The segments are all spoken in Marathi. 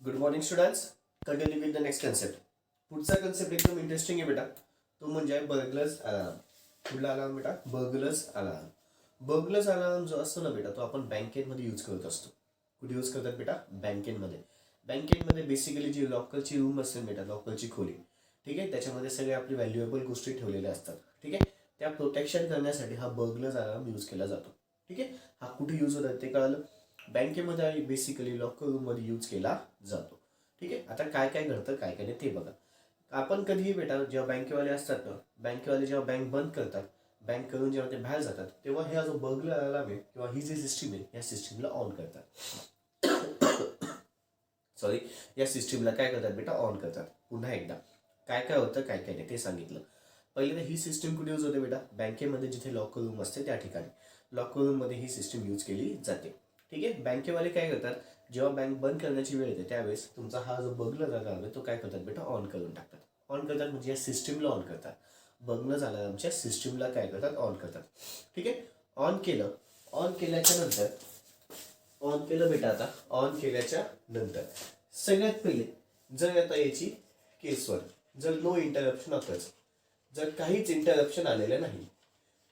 Good morning students. Continue with the next concept. पुढचा कन्सेप्ट एकदम इंटरेस्टिंग आहे बेटा. तो म्हणजे बर्गलर्स अलार्म. कुठला अलार्म बेटा? Burglars alarm. बर्गलर्स अलार्म जो असतो ना बेटा, तो आपण बँकेमध्ये यूज करत असतो. कुठे यूज करतात बेटा? बँकेमध्ये. बँकेमध्ये बेसिकली जी लॉकरची रूम असते बेटा, लॉकरची खोली, ठीक आहे, त्याच्यामध्ये सगळे आपली व्हॅल्युएबल गोष्टी ठेवलेल्या असतात. ठीक आहे, त्या प्रोटेक्शन करण्यासाठी हा बर्गलर्स अलार्म यूज केला जातो. ठीक आहे, हा कुठे यूज होतात ते कळालं. बँकेमध्ये बेसिकली लॉकर रूममध्ये यूज केला जातो. ठीक आहे, आता काय काय घडतं काय काय नाही ते बघा. आपण कधीही बेटा जेव्हा बँकेवाले असतात ना, बँकेवाले जेव्हा बँक बंद करतात, बँक करून जेव्हा ते बाहेर जातात, तेव्हा हा जो बर्गलर अलार्म आहे किंवा ही जी सिस्टीम आहे या सिस्टीमला ऑन करतात. सॉरी, या सिस्टीमला काय करतात बेटा? ऑन करतात. पुन्हा एकदा काय काय होतं काय काय नाही ते सांगितलं. पहिले तर ही सिस्टीम कुठे यूज होते बेटा? बँकेमध्ये जिथे लॉकर रूम असते त्या ठिकाणी. लॉकर रूममध्ये ही सिस्टीम यूज केली जाते. ठीक आहे, बँकेवाले काय करतात? जेव्हा बँक बंद करण्याची वेळ येते त्यावेळेस तुमचा हा जो बर्गलर अलार्म आहे तो काय करतात बेटा? ऑन करून टाकतात. ऑन करतात म्हणजे या सिस्टीमला ऑन करतात. बर्गलर अलार्मच्या सिस्टीमला काय करतात? ऑन करतात. ठीक आहे, ऑन केलं. ऑन केल्याच्या नंतर ऑन केलं बेटा. आता ऑन केल्याच्या नंतर सगळ्यात पहिले जर आता याची केसवर जर नो इंटरप्शन अकर्स, जर काहीच इंटरप्शन आलेलं नाही,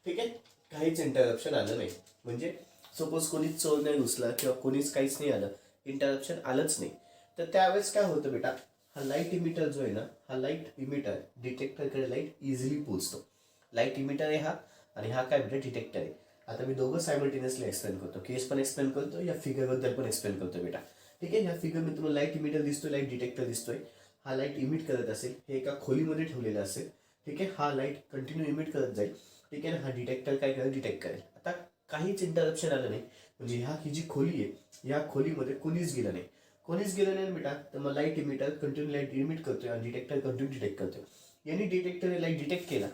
ठीक आहे, काहीच इंटरप्शन आलं नाही, म्हणजे सपोज कोणीच चोर नाही घुसला किंवा कोणीच काहीच नाही आलं, इंटरप्शन आलंच नाही, तर त्यावेळेस काय होतं बेटा? हा लाईट इमिटर जो आहे ना, हा लाईट इमिटर डिटेक्टरकडे लाईट इझिली पोहोचतो. लाईट इमिटर आहे हा, आणि हा काय बेटा? डिटेक्टर आहे. आता मी दोघं सायमल्टेनियसली एक्सप्लेन करतो. केस पण एक्सप्लेन करतो, या फिगरबद्दल पण एक्सप्लेन करतो बेटा. ठीक आहे, या फिगरमध्ये तुम्हाला लाईट इमिटर दिसतोय, लाईट डिटेक्टर दिसतोय. हा लाईट इमिट करत असेल, हे एका खोलीमध्ये ठेवलेलं असेल. ठीक आहे, हा लाईट कंटिन्यू इमिट करत जाईल. ठीक आहे ना, हा डिटेक्टर काय करेल? डिटेक्ट करेल. आता काहीच इंटरप्शन आलं नाही, म्हणजे ही जी खोली आहे या खोलीमध्ये कोणीच गेलं नाही. कोणीच गेलं नाही बेटा, तर मग light emitter continue light emit करतोय आणि डिटेक्टर कंटिन्यू डिटेक्ट करतोय. यांनी डिटेक्टरने लाईट डिटेक्ट केला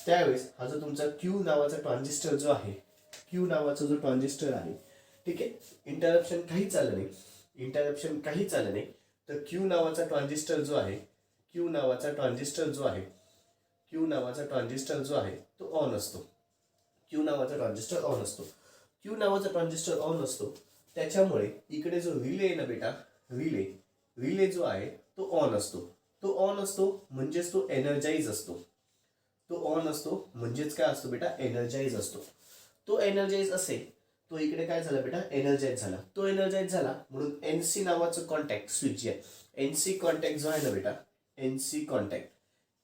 त्यावेळेस हा जो तुमचा क्यू नावाचा ट्रान्झिस्टर जो आहे, क्यू नावाचा जो ट्रान्झिस्टर आहे, ठीक आहे, इंटरप्शन काहीच आलं नाही. इंटरप्शन काहीच आलं नाही, तर क्यू नावाचा ट्रान्झिस्टर जो आहे, क्यू नावाचा ट्रान्झिस्टर जो आहे, क्यू नावाचा ट्रान्झिस्टर जो आहे तो ऑन असतो. क्यू नावाचा ट्रान्झिस्टर ऑन असतो. क्यू नावाचा ट्रान्झिस्टर ऑन असतो, त्याच्यामुळे इकडे जो रिले आहे ना बेटा, रिले रिले जो आहे तो ऑन असतो. तो ऑन असतो म्हणजेच तो एनर्जाइज असतो. तो ऑन असतो म्हणजेच काय असतो बेटा? एनर्जाइज असतो. तो एनर्जाइज असेल, तो इकडे काय झाला बेटा? एनर्जाइज झाला. तो एनर्जाइज झाला म्हणून एनसी नावाचं कॉन्टॅक्ट स्विच जे आहे, एनसी कॉन्टॅक्ट जो आहे ना बेटा, एनसी कॉन्टॅक्ट,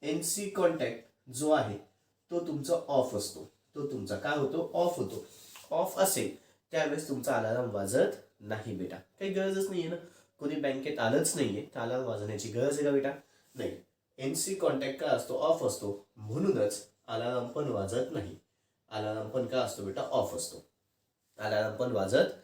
एनसी कॉन्टॅक्ट जो आहे तो तुमचा ऑफ असतो. तो तुमचा काय होतो? ऑफ होतो. ऑफ असेल त्यावेळेस तुमचा अलार्म वाजत नाही बेटा. काही गरजच नाहीये ना, कोणी बँकेत आलंच नाहीये तर अलार्म वाजवण्याची गरज आहे का बेटा? नाही. एनसी कॉन्टॅक्ट काय असतो? ऑफ असतो, म्हणूनच अलार्म पण वाजत नाही. अलार्म पण काय असतो बेटा? ऑफ असतो. अलार्म पण वाजत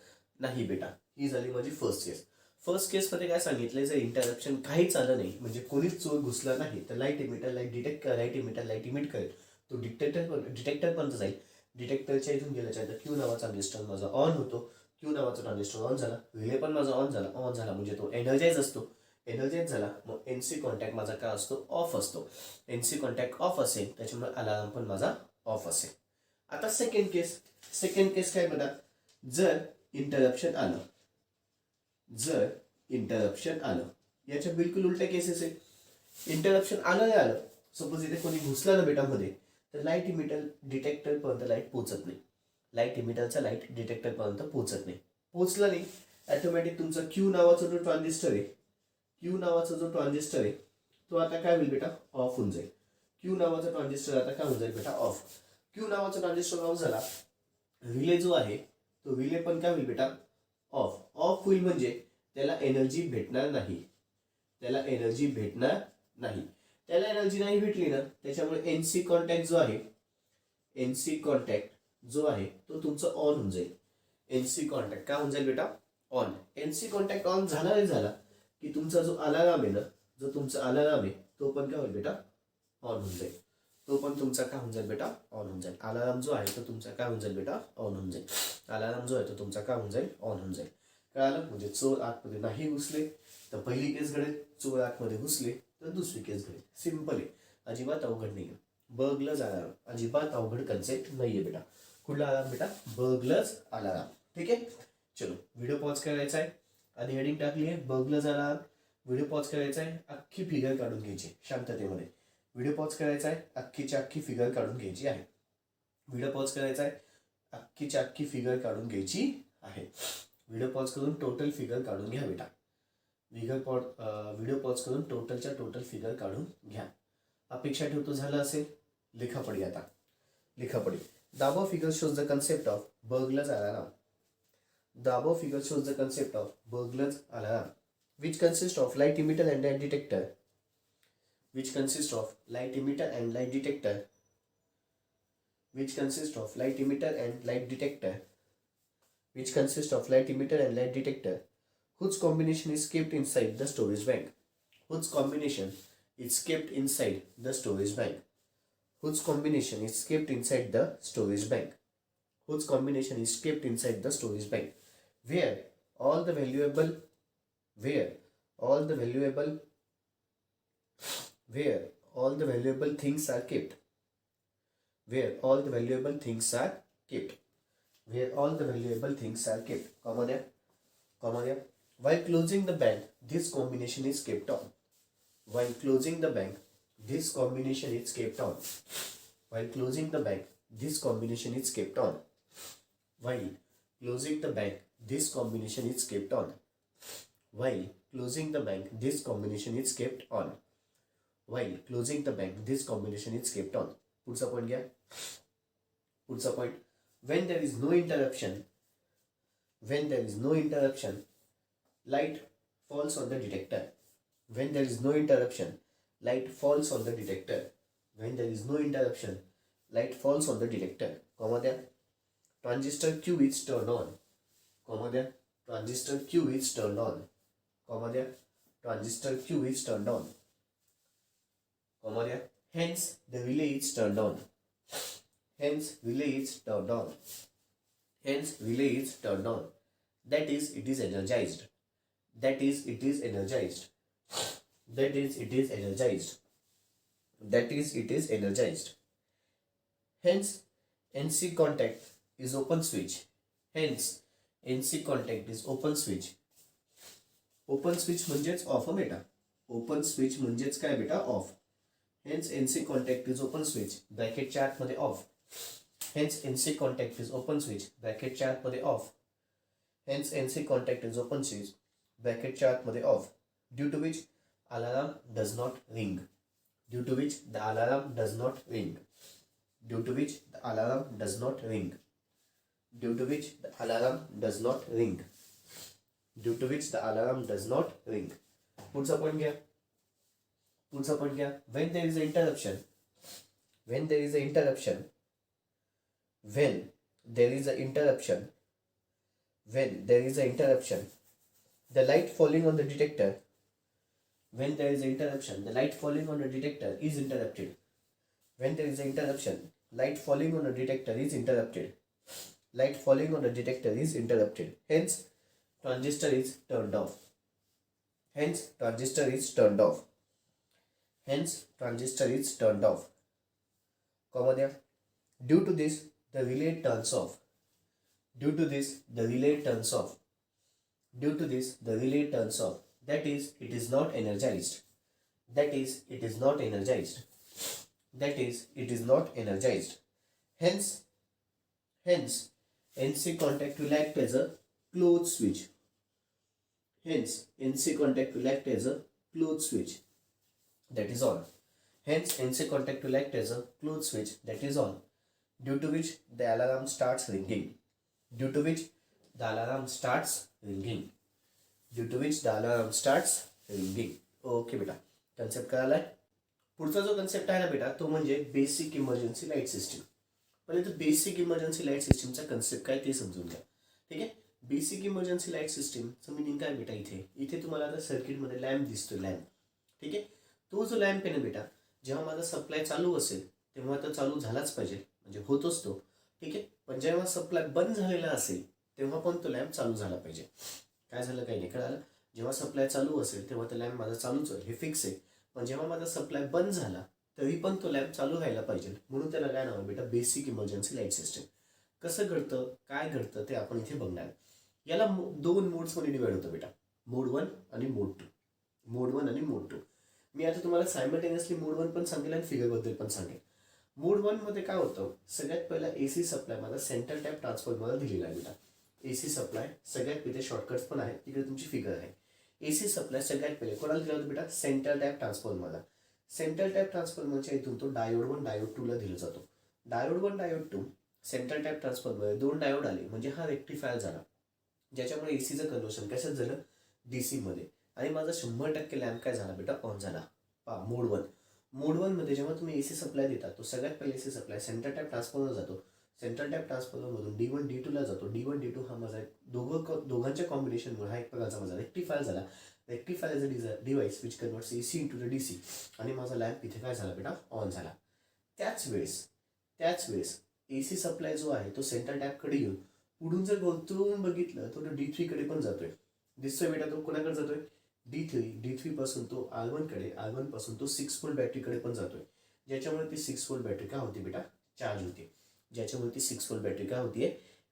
नाही बेटा. ही झाली माझी फर्स्ट केस. फर्स्ट केसमध्ये काय सांगितलंय? जर इंटरप्शन काहीच आलं नाही, म्हणजे कोणीच चोर घुसला नाही, तर light emitter light detect light emitter light emit करेल. तो डिटेक्टर पर्यंत जाईल. डिटेक्टरच्या इथून गेल्याच्या नंतर क्यू नावाचा ट्रान्झिस्टर माझा ऑन होतो. क्यू नावाचा ट्रान्झिस्टर ऑन झाला, रिले पण माझा ऑन झाला. ऑन झाला म्हणजे तो एनर्जाइज असतो. एनर्जाइज झाला मग एनसी कॉन्टॅक्ट माझा काय असतो? ऑफ असतो. एनसी कॉन्टॅक्ट ऑफ असेल त्याच्यामुळे अलार्म पण माझा ऑफ असेल. आता सेकंड केस. सेकंड केस काय बघा? जर इंटरप्शन आलं, जर इंटरप्शन आलं, याच्या बिलकुल उलट्या केसेस आहे. इंटरप्शन आलं नाही आलं, सपोज इथे कोणी घुसला ना बेटा मध्ये, तर लाईट इमिटर डिटेक्टर पर्यंत लाईट पोहोचत नाही. लाईट इमिटरचा लाईट डिटेक्टर पर्यंत पोहोचत नाही. पोहोचला नाही, ऑटोमॅटिक तुमचा क्यू नावाचा जो ट्रान्झिस्टर आहे, क्यू नावाचा जो ट्रान्झिस्टर आहे तो आता काय होईल बेटा? ऑफ होऊन जाईल. क्यू नावाचा ट्रान्झिस्टर आता काय होऊन जाईल बेटा? ऑफ. क्यू नावाचा ट्रान्झिस्टर ऑफ झाला, रिले जो आहे तो रिले पण काय होईल बेटा? ऑफ. ऑफ होईल म्हणजे त्याला एनर्जी भेटणार नाही. त्याला एनर्जी भेटणार नाही. त्याला एनर्जी नाही भेटली ना, त्याच्यामुळे एनसी कॉन्टॅक्ट जो आहे, एनसी कॉन्टॅक्ट जो आहे तो तुमचा ऑन होऊन जाईल. एनसी कॉन्टॅक्ट काय होऊन जाईल बेटा? ऑन. एनसी कॉन्टॅक्ट ऑन झाला नाही झाला की तुमचा जो अलार्म आहे ना, जो तुमचा अलार्म आहे तो पण काय होईल बेटा? ऑन होऊन जाईल. तो पण तुमचा काय होऊन जाईल बेटा? ऑन होऊन जाईल. अलार्म जो आहे तो तुमचा काय होऊन जाईल बेटा? ऑन होऊन जाईल. अलार्म जो आहे तो तुमचा काय होऊन जाईल? ऑन होऊन जाईल. कळालं? म्हणजे चोर आतमध्ये नाही घुसले तर पहिली केस घडेल, चोर आतमध्ये घुसले तर दुसरी केस घडेल. सिंपल आहे, अजिबात अवघड नाही. बर्गलर्स अलार्म अजिबात अवघड कन्सेप्ट नाहीये बेटा. कुठला अलार्म बेटा? Burglars alarm. ठीक आहे, चलो व्हिडिओ पॉज करायचा आहे. आधी हेडिंग टाकली आहे, बर्गलर्स अलार्म. व्हिडिओ पॉज करायचा आहे, अख्खी फिगर काढून घ्यायची शांततेमध्ये. व्हिडिओ पॉज करायचा आहे, अख्खीच्या अख्खी फिगर काढून घ्यायची आहे. व्हिडिओ पॉज करायचा आहे, अख्खीच्या अख्खी फिगर काढून घ्यायची आहे. व्हिडिओ पॉज करून टोटल फिगर काढून घ्या बेटा. व्हिडिओ पॉज करून टोटलच्या टोटल फिगर काढून घ्या. अपेक्षा ठेवतो झालं असेल. लिखापडी आता. लिखापडी. The above figure shows the concept of burglar's alarm. The above figure shows the concept of burglar's alarm, which consists of light emitter and light detector. Which consists of light emitter and light detector. Which consists of light emitter and light detector. Which consists of light emitter and light detector. Whose combination is kept inside the storage bank. Whose combination is kept inside the storage bank. Whose combination is kept inside the storage bank. Whose combination is kept inside the storage bank. Where all the valuable things are kept. Where all the valuable things are kept. Where all the valuable things are kept. Comma there. While closing the bank, this combination is kept on. While closing the bank, this combination is kept on. While closing the bank, this combination is kept on. While closing the bank, this combination is kept on. While closing the bank, this combination is kept on. While closing the bank, this combination is kept on. पुढचा पॉइंट घ्या. पुढचा point. When there is no interruption, light falls on the detector. When there is no interruption, light falls on the detector. When there is no interruption, light falls on the detector. Comma there. Transistor Q is turned on. Comma there. Transistor Q is turned on. Comma there. Transistor Q is turned on. Comma there. Hence, the relay is turned on. Hence, relay is turned on. Hence, relay is turned on. That is, it is energized. That is, it is energized. That is, it is energized. That is, it is energized. Hence, NC contact is open switch. Hence, NC contact is open switch. Open switch म्हणजेच ऑफ बेटा. ओपन स्विच म्हणजेच काय बेटा? Of. Hence, NC contact is open switch. ब्रॅकेटच्या आतमध्ये of. Hence, NC contact is open switch. ब्रॅकेटच्या आतमध्ये of. Hence, NC contact is open switch. ब्रॅकेटच्या आतमध्ये of. Due to which alarm does not ring. Due to which the alarm does not ring. Due to which the alarm does not ring. Due to which the alarm does not ring. Due to which the alarm does not ring. पुढचा पॉइंट घ्या. पुढचा पॉइंट घ्या. When there is an interruption. When there is an interruption. When there is an interruption. When there is an interruption. The light falling on the detector. When there is an interruption, the light falling on the detector is interrupted. When there is an interruption, light falling on the detector is interrupted. Light falling on the detector is interrupted. Hence, transistor is turned off. Hence, transistor is turned off. Hence, transistor is turned off. Comma there. Due to this, the relay turns off. Due to this, the relay turns off. Due to this, the relay turns off. That is, it is not energized. That is, it is not energized. That is, it is not energized. Hence, NC contact will act as a closed switch. Hence, NC contact will act as a closed switch. That is on. Hence, NC contact will act as a closed switch. That is on. Due to which the alarm starts ringing. Due to which the alarm starts ringing. Due to which the alarm starts ringing. Okay बेटा, कन्सेप्ट कळालाय. पुढचा जो कन्सेप्ट आहे ना बेटा, तो म्हणजे बेसिक इमर्जन्सी लाईट सिस्टीम. पहिले तर बेसिक इमर्जन्सी लाईट सिस्टीमचा कन्सेप्ट काय ते समजून घ्या. ठीक आहे. बेसिक इमर्जन्सी लाईट सिस्टीमचं मिनिंग काय बेटा? इथे तुम्हाला आता सर्किटमध्ये लॅम्प दिसतोय. लॅम्प. ठीक आहे. तो जो लॅम्प आहे ना बेटा, जेव्हा माझा सप्लाय चालू असेल तेव्हा तो चालू झालाच पाहिजे, म्हणजे होतोच तो. ठीक आहे. पण जेव्हा सप्लाय बंद झालेला असेल तेव्हा पण तो लॅम्प चालू झाला पाहिजे. काय झालं काही नाही कळालं. जेव्हा सप्लाय चालू असेल तेव्हा तो लॅम्प माझा चालूच आहे, हे फिक्स आहे. पण जेव्हा माझा सप्लाय बंद झाला तरी पण तो लॅम्प चालू राहायला पाहिजे. म्हणून त्याला काय नाव आहे बेटा? Basic emergency light system. कसं घडतं, काय घडतं ते आपण इथे बघणार. याला 2 मोड्समध्ये डिवाइड होतं बेटा. मोड 1 आणि मोड 2. मोड 1 आणि मोड 2. मी आता तुम्हाला सायमल्टेनियसली मोड 1 पण सांगेल आणि फिगरबद्दल पण सांगेल. मोड 1 मध्ये काय होतं, सगळ्यात पहिला एसी सप्लाय माझा सेंट्रल टॅप ट्रान्सफॉर्मरला दिलेला आहे बेटा. एसी सप्लाय सगळ्यात पहिले शॉर्टकट्स पण आहे, तिकडे तुमची फिगर आहे. एसी सप्लाय सगळ्यात पहिले कोणाला दिला होता बेटा, सेंट्रल टॅप ट्रान्सफॉर्मरला. सेंट्रल टॅप ट्रान्सफॉर्मरच्या इथून तो डायोड 1 डायोड 2 ला दिला जातो. Diode 1 diode 2 central tap transformer 2 diode आले म्हणजे हा रेक्टिफायर झाला, ज्याच्यामुळे एसीचं कन्वर्शन कशात झालं, डीसी मध्ये. आणि माझा 100% लॅम्प काय झाला बेटा, ऑन झाला. पहा मोड 1. मोड 1 मध्ये जेव्हा तुम्ही एसी सप्लाय देता तो सगळ्यात पहिले AC supply central tap transformer जातो. सेंट्रल टॅप ट्रान्सफॉर्मरमधून D1 D2 ला जातो. D1 D2 हा माझा दोघांच्या कॉम्बिनेशनमुळे हा एक प्रकारचा माझा रेक्टिफायर झाला. Rectifier is a device which converts AC into the DC. आणि माझा लॅम्प इथे काय झाला बेटा, ऑन झाला. त्याच वेळेस एसी सप्लाय जो आहे तो सेंट्रल टॅपकडे येऊन पुढून जर गोलतून बघितलं तर तो D3 कडे पण जातोय. दिसतोय बेटा तो कोणाकडे जातोय, D3 पासून तो R1 कडे, R1 पासून तो 6 वोल्ट बॅटरीकडे पण जातोय. ज्याच्यामुळे ती 6 वोल्ट बॅटरी काय होती बेटा, चार्ज होते. ज्याच्यामुळे ती 6 वोल्ट बॅटरी काय होतीये,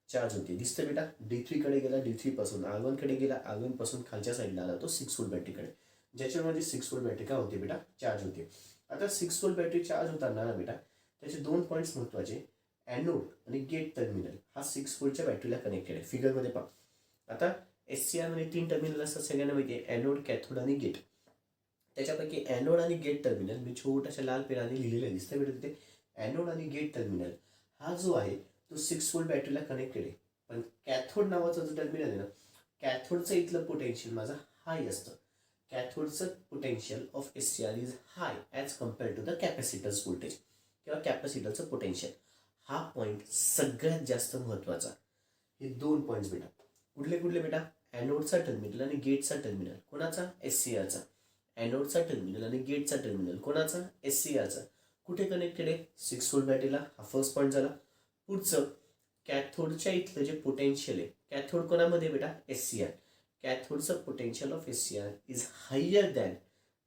चार्ज होते. दिसतं बेटा, D3 कडे गेला, D3 पासून R1 कडे गेला, R1 पासून खालच्या साईडला आला तो 6 वोल्ट बॅटरीकडे. ज्याच्यामुळे 6 वोल्ट बॅटरी काय होते बेटा, चार्ज होते. आता 6 वोल्ट बॅटरी चार्ज होताना ना बेटा त्याचे 2 पॉईंट्स महत्वाचे, ॲनोड आणि गेट टर्मिनल हा 6 वोल्टच्या बॅटरीला कनेक्टेड आहे. फिगरमध्ये पहा. आता SCR मध्ये 3 टर्मिनल असतात, सगळ्यांना माहिती आहे, ॲनोड, कॅथोड आणि गेट. त्याच्यापैकी ॲनोड आणि गेट टर्मिनल मी छोट्याशा लाल पेनाने लिहिलेलं दिसतं बेटा तिथे. ॲनोड आणि गेट टर्मिनल हा जो आहे तो 6 वोल्ट बॅटरीला कनेक्टेड आहे. पण कॅथोड नावाचा जो टर्मिनल आहे ना, कॅथोडचं इथलं पोटेन्शियल माझा हाय असतं. कॅथोडचं potential of SCR is high as compared to the capacitor's voltage किंवा कॅपॅसिटरचं पोटेन्शियल. हा पॉईंट सगळ्यात जास्त महत्त्वाचा. हे 2 पॉईंट्स बेटा. कुठले बेटा, ॲनोडचा टर्मिनल आणि गेटचा टर्मिनल कोणाचा, SCRचा. ॲनोडचा टर्मिनल आणि गेटचा टर्मिनल कोणाचा, SCRचा. कुठे कनेक्टेड आहे, 6 वोल्ट बॅटरीला. हा फर्स्ट पॉईंट झाला. पुढचं, कॅथोडच्या इथलं जे पोटेन्शियल आहे, कॅथोड कोणामध्ये बेटा, SCR. कॅथोडचं potential of SCR is higher than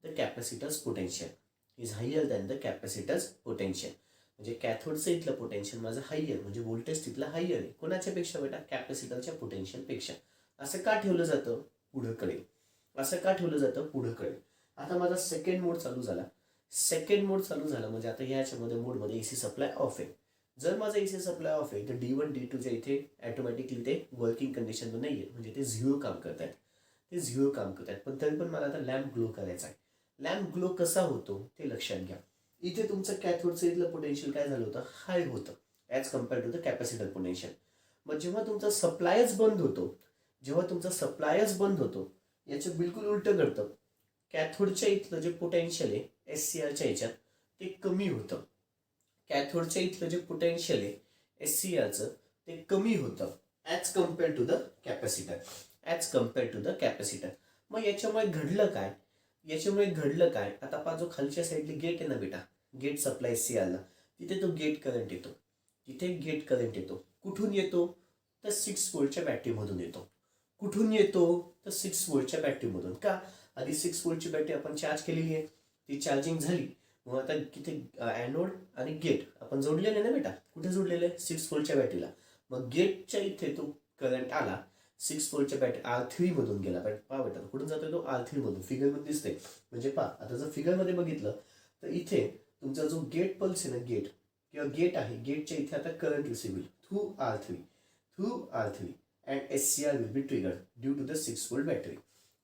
the capacitor's potential. Is higher than the capacitor's potential. म्हणजे कॅथोडचं इथलं पोटेन्शियल माझं हायर, म्हणजे व्होल्टेज तिथलं हायर आहे. कोणाच्या पेक्षा बेटा, कॅपॅसिटरच्या पोटेन्शियल पेक्षा. असं का ठेवलं जातं, पुढंकडे. असं का ठेवलं जातं, पुढंकडे. आता माझा सेकंड मोड चालू झाला. सेकंड मोड चालू झाला म्हणजे आता ह्याच्यामध्ये मोडमध्ये एसी सप्लाय ऑफ आहे. जर माझा एसी सप्लाय ऑफ आहे तर D1 D2च्या इथे ॲटोमॅटिकली ते वर्किंग कंडिशनवर नाही आहे, म्हणजे ते 0 काम करत आहेत. ते 0 काम करत आहेत. पण तरी पण मला आता लॅम्प ग्लो करायचा आहे. लॅम्प ग्लो कसा होतो ते लक्षात घ्या. इथे तुमचं कॅथोडचं इथलं पोटेन्शियल काय झालं होतं, हाय होतं as compared to the capacitor potential. मग जेव्हा तुमचा सप्लायच बंद होतो, याचं बिलकुल उलटं घडतं. कॅथोडच्या इथलं जे पोटेन्शियल आहे SCRच्या ह्याच्यात ते कमी होतं. कॅथोडच्या इथलं जे पोटेन्शियल आहे SCRचं ते कमी होतं as compared to the capacitor. मग याच्यामुळे घडलं काय, आता पहा जो खालच्या साईडला गेट आहे ना बेटा, गेट सप्लाय SCRला, तिथे तो गेट करंट येतो. कुठून येतो, तर 6 वोल्टच्या बॅटरीमधून येतो. कुठून येतो, तर 6 वोल्टच्या बॅटरीमधून. का, आधी 6 वोल्टची बॅटरी आपण चार्ज केलेली आहे, ती चार्जिंग झाली. मग आता किती, ॲनोड आणि गेट आपण जोडलेले ना बेटा, कुठे जोडलेले, 6 वोल्टच्या बॅटरीला. मग गेटच्या इथे तो करंट आला, 6 वोल्टच्या बॅटरी R3 मधून गेला. पहा बेटा कुठून जातोय तो, R3 मधून. फिगरमध्ये दिसते. म्हणजे पहा, आता जर फिगरमध्ये बघितलं तर इथे तुमचा जो गेट पल्स आहे ना, गेट आहे, गेटच्या इथे आता करंट रिसीव्ह होईल through R3 and SCR will be triggered due to the 6 volt battery.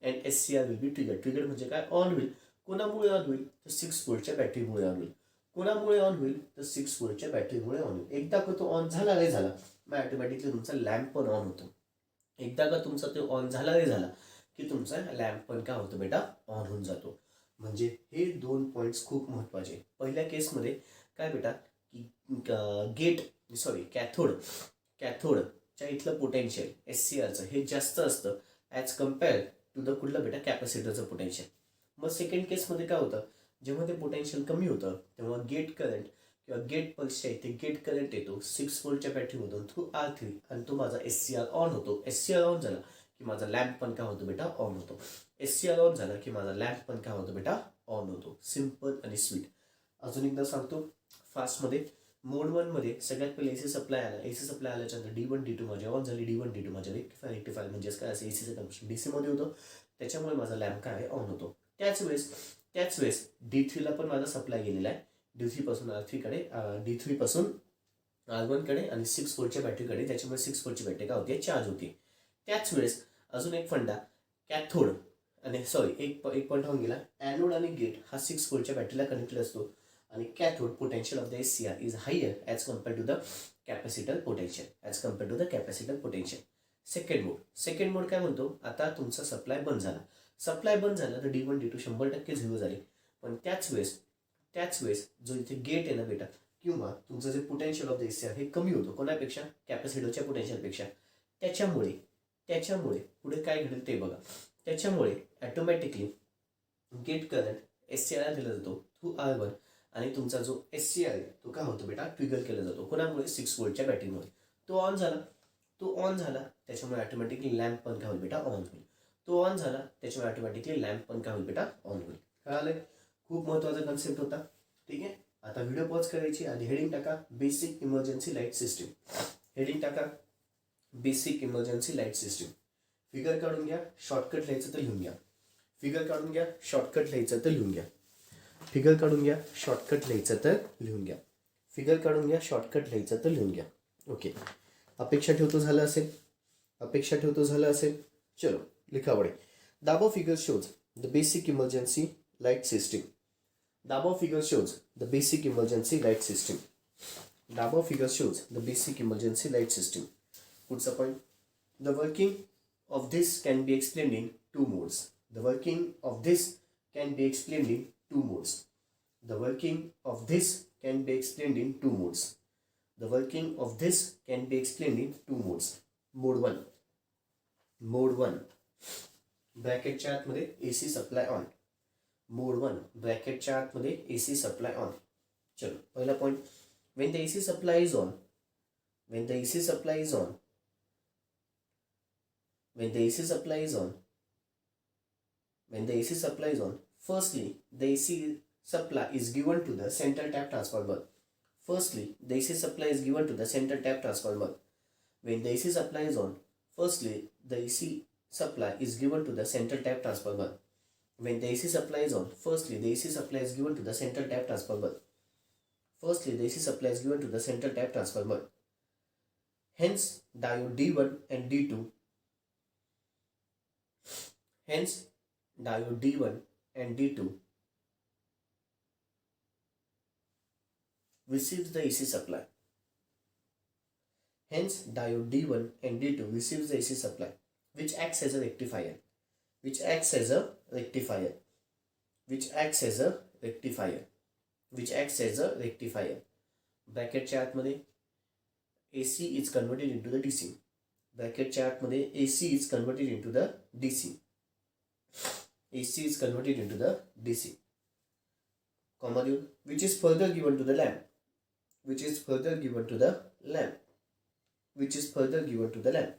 And SCR will be triggered म्हणजे काय, ऑन होईल. कोणामुळे ऑन होईल, तर 6 वोल्टच्या बॅटरीमुळे ऑन होईल. कोणामुळे ऑन होईल, तर 6 वोल्टच्या बॅटरीमुळे ऑन होईल. एकदा का तो ऑन झाला रे झाला, मग ऑटोमॅटिकली तुमचा लॅम्प पण ऑन होतो. एकदा का तुमचा तो ऑन झाला रे झाला की तुमचा लॅम्प पण काय होतो बेटा, ऑन होऊन जातो. म्हणजे हे 2 पॉईंट्स खूप महत्वाचे. पहिल्या केसमध्ये काय बेटा, की कॅथोडच्या इथलं पोटेन्शियल SCRचं हे जास्त असतं ॲज कम्पेअर्ड टू द कुठलं बेटा, कॅपॅसिटरचं पोटेन्शियल. मग सेकंड केसमध्ये काय होतं, जेव्हा ते पोटेन्शियल कमी होतं तेव्हा गेट करंट किंवा गेट पल्सच्या इथे गेट करंट येतो 6 वोल्टच्या बॅटरीमधून थ्रू R3 आणि तो माझा SCR ऑन होतो. SCR ऑन झाला की माझा लॅम्प पण काय होतो बेटा, ऑन होतो. SCR ऑन झाला की माझा लॅम्प पण काय होतो बेटा, ऑन होतो. सिम्पल आणि स्वीट. अजून एकदा सांगतो फास्टमध्ये. मोड 1 मध्ये सगळ्यात पहिले एसी सप्लाय आला. एसी सप्लाय आल्याच्यानंतर D1 D2 माझी ऑन झाली. D1 D2 माझ्या रेक्टिफाय म्हणजेच काय असेल एसीचं कनेक्शन DC मध्ये होतं, त्याच्यामुळे माझा लॅम्प काय आहे ऑन होतो. त्याच वेळेस D3ला पण माझा सप्लाय गेलेला आहे. D3 पासून R3 कडे, D3 पासून R1 कडे आणि 6 वोल्टच्या बॅटरीकडे. त्याच्यामुळे 6 वोल्टची बॅटरी काय होते, चार्ज होती. त्याच वेळेस अजून एक फंडा, कॅथोड आणि सॉरी एक पॉईंट होऊन गेला. ॲनोड आणि गेट हा 6 वोल्टच्या बॅटरीला कनेक्टेड असतो आणि cathode potential of the SCR is higher as compare to the capacitor potential. Second mode काय म्हणतो, आता तुमचा सप्लाय बंद झाला तर D1 D2 100% झिरो झाले. पण त्याच वेळेस जो इथे गेट आहे ना बेटा, किंवा तुमचं जे पोटेन्शियल ऑफ द SCR हे कमी होतं. कोणापेक्षा, कॅपॅसिटरच्या पोटेन्शियलपेक्षा. त्याच्यामुळे पुढे काय घडेल ते बघा. त्याच्यामुळे ॲटोमॅटिकली गेट करंट SCRला दिला जातो थ्रू R1 आणि तुमचा जो SCR आहे तो काय होतो बेटा, ट्रिगर केला जातो. कोणामुळे, 6 वोल्टच्या बॅटरीमुळे. तो ऑन झाला त्याच्यामुळे ऑटोमॅटिकली लॅम्प पण काय होईल बेटा, ऑन होईल. तो ऑन झाला त्याच्यामुळे ऑटोमॅटिकली लॅम्प पण काय होईल बेटा, ऑन होईल. कळालंय? खूप महत्त्वाचा कन्सेप्ट होता. ठीक आहे, आता व्हिडिओ पॉज करायची आणि हेडिंग टाका basic emergency light system. Heading टाका basic emergency light system. Figure काढून घ्या, शॉर्टकट लिहायचं तर लिहून घ्या. फिगर काढून घ्या, शॉर्टकट लिहायचं तर लिहून घ्या. फिगर काढून घ्या, शॉर्टकट लिहायचं तर लिहून घ्या. फिगर काढून घ्या, शॉर्टकट लिहायचं तर लिहून घ्या. ओके, अपेक्षा ठेवतो झालं असेल. चलो लिखा बडे. दाबो figure shows the basic emergency light system. दाबो figure shows the basic emergency light system. दाबो figure shows the basic emergency light system. पुढचा point, the working of this can be explained in two modes. The working of this can be explained in two modes. The working of this can be explained in two modes. The working of this can be explained in two modes. Mode 1 ब्रॅकेटच्या आतमध्ये AC सप्लाय ऑन. मोड 1 ब्रॅकेटच्या आतमध्ये AC सप्लाय ऑन. चलो पहिला point, when the AC supply is on, when the AC supply is on, when the AC supply is on, when the AC supply is on, firstly the AC supply is given to the central tap transformer. Firstly the AC supply is given to the central tap transformer. When the AC supply is on, firstly the AC supply is given to the central tap transformer. When the AC supply is on, firstly the AC supply is given to the central tap transformer. Firstly the AC supply is given to the central tap transformer. Hence diode D1 and D2. Hence, diode D1 and D2 receives the AC supply. Hence, diode D1 and D2 receives the AC supply, which acts as a rectifier. Which acts as a rectifier. Which acts as a rectifier. Which acts as a rectifier. ब्रॅकेटच्या आतमध्ये AC is converted into the DC. ब्रॅकेटच्या आतमध्ये AC is converted into the DC. AC is converted into the DC. Comma देऊन, which is further given to the lamp. Which is further given to the lamp. Which is further given to the lamp.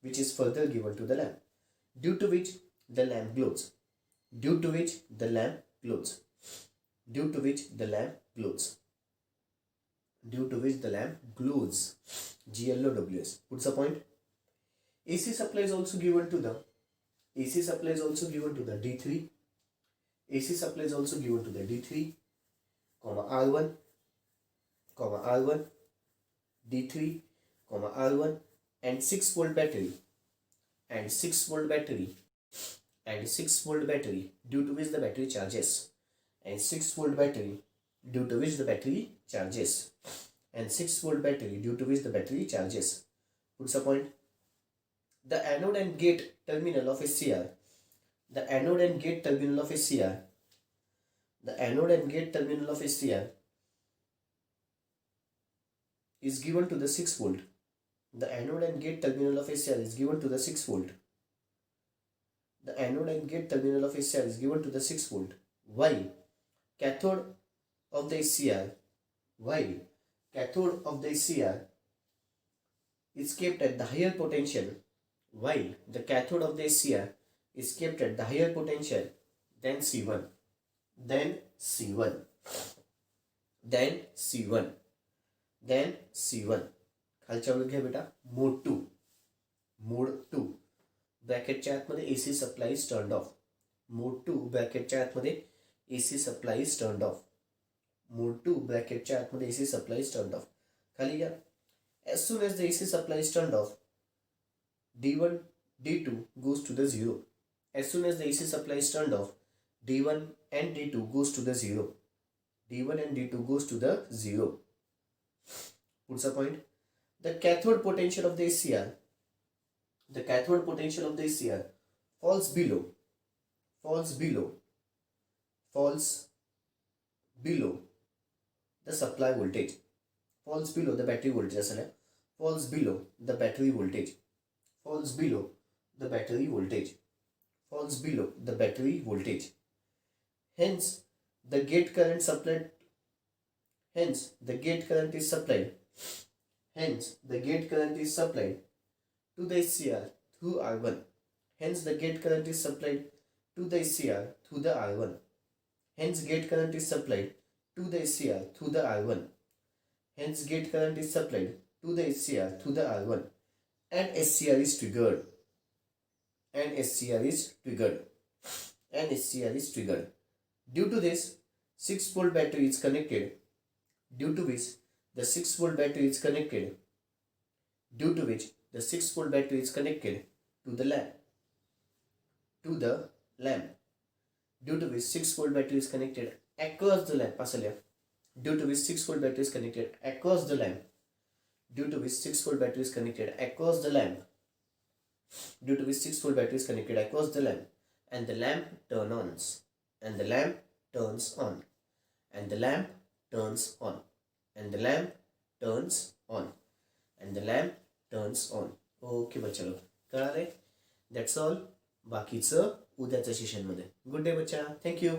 Which is further given to the lamp. Due to which the lamp glows. Due to which the lamp glows. Due to which the lamp glows. Due to which the lamp glows. GLOWS. What's the point? AC supply is also given to the AC supply is also given to the D3. AC supply is also given to the D3, R1, D3, R1 and 6 volt battery and 6 volt battery and 6 volt battery due to which the battery charges and 6 volt battery due to which the battery charges and 6 volt battery due to which the battery charges. What's the point? The anode and gate terminal of SCR. The anode and gate terminal of SCR. The anode and gate terminal of SCR is given to the 6 volt. The anode and gate terminal of SCR is given to the 6 volt. The anode and gate terminal of SCR is given to the 6 volt. While cathode of the SCR, while cathode of the SCR is kept at the higher potential, while the cathode of the SCR is kept at the higher potential than C1, then C1, then C1, then C1. खालच्या वेळेत घ्या बेटा मोड 2. मोड 2 ब्रॅकेटच्या आतमध्ये AC supply is turned off. Mode 2 ब्रॅकेटच्या आतमध्ये AC supply is turned off. Mode 2 ब्रॅकेटच्या आतमध्ये AC supply is turned off. खाली घ्या. As soon as the AC supply is turned off, D1, D2 goes to the zero. As soon as the AC supply is turned off, D1 and D2 goes to the zero. D1 and D2 goes to the zero. पुढचा point. The cathode potential of the ACR. The cathode potential of the ACR falls below. Falls below. Falls below the supply voltage. Falls below the battery voltage असं नाही. Falls below the battery voltage. Falls below the battery voltage. Falls below the battery voltage. Hence the gate current supplied. Hence the gate current is supplied. Hence the gate current is supplied to the SCR through R1. Hence the gate current is supplied to the SCR through the R1. Hence gate current is supplied to the SCR through the R1. Hence gate current is supplied to the SCR through the R1 and SCR is triggered. And SCR is triggered. And SCR is triggered. Due to this, 6-volt battery is connected. Due to which the 6-volt battery is connected. Due to which the 6-volt battery is connected to the lamp. To the lamp. Due to which 6-volt battery is connected across the lamp. असं लिहा. Due to which 6-volt battery is connected across the lamp. Due to which 6-volt battery is connected across the lamp. Due to which 6-volt battery is connected across the lamp. And the lamp turns on. And the lamp turns on. And the lamp turns on. And the lamp turns on. And the lamp turns on. Okay बच्चा लोग कळाले. That's all. बाकीचं उद्याच्या सेशनमध्ये. गुड डे बच्चा. थँक्यू.